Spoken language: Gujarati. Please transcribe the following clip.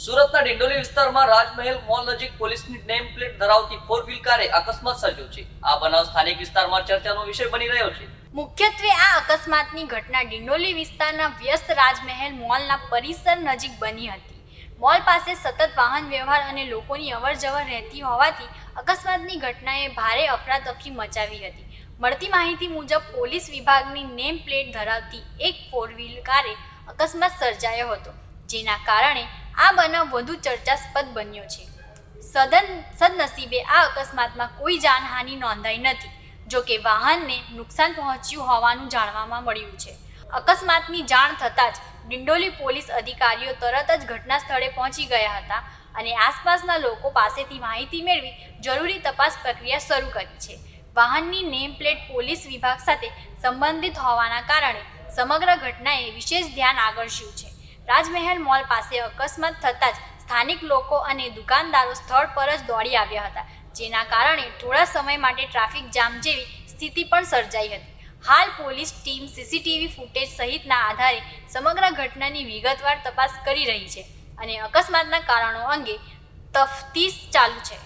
સુરતના ડિંડોલી વિસ્તારમાં રાજમહેલ મોલ નજીક પોલીસની નેમ પ્લેટ ધરાવતી 4 વ્હીલ કારે અકસ્માત સર્જ્યો છે। આ બનાવ સ્થાનિક વિસ્તારમાં ચર્ચાનો વિષય બની રહ્યો છે। મુખ્યત્વે આ અકસ્માતની ઘટના ડિંડોલી વિસ્તારના વ્યસ્ત રાજમહેલ મોલના પરિસર નજીક બની હતી। મોલ પાસે સતત વાહન વ્યવહાર અને લોકોની અવરજવર રહેતી હોવાથી અકસ્માતની ઘટનાએ ભારે અફરાતફરી મચાવી હતી। મળતી માહિતી મુજબ પોલીસ વિભાગની નેમ પ્લેટ ધરાવતી એક 4 વ્હીલ કારે અકસ્માત સર્જાયો હતો, જેના કારણે આ બનાવ વધુ ચર્ચાસ્પદ બન્યો છે। સદનસીબે આ અકસ્માતમાં કોઈ જાનહાનિ નોંધાઈ નથી, જો કે વાહનને નુકસાન પહોંચ્યું હોવાનું જાણવામાં મળ્યું છે। અકસ્માતની જાણ થતાં જ ડિંડોલી પોલીસ અધિકારીઓ તરત જ ઘટના સ્થળે પહોંચી ગયા હતા અને આસપાસના લોકો પાસેથી માહિતી મેળવી જરૂરી તપાસ પ્રક્રિયા શરૂ કરી છે। વાહનની નેમ પ્લેટ પોલીસ વિભાગ સાથે સંબંધિત હોવાના કારણે સમગ્ર ઘટનાએ વિશેષ ધ્યાન આકર્ષ્યું છે। રાજમહેલ મોલ પાસે અકસ્માત થતાં જ સ્થાનિક લોકો અને દુકાનદારો સ્થળ પર જ દોડી આવ્યા હતા, જેના કારણે થોડા સમય માટે ટ્રાફિક જામ જેવી સ્થિતિ પણ સર્જાઈ હતી। હાલ પોલીસ ટીમ સીસીટીવી ફૂટેજ સહિતના આધારે સમગ્ર ઘટનાની વિગતવાર તપાસ કરી રહી છે અને અકસ્માતના કારણો અંગે તફતીશ ચાલુ છે।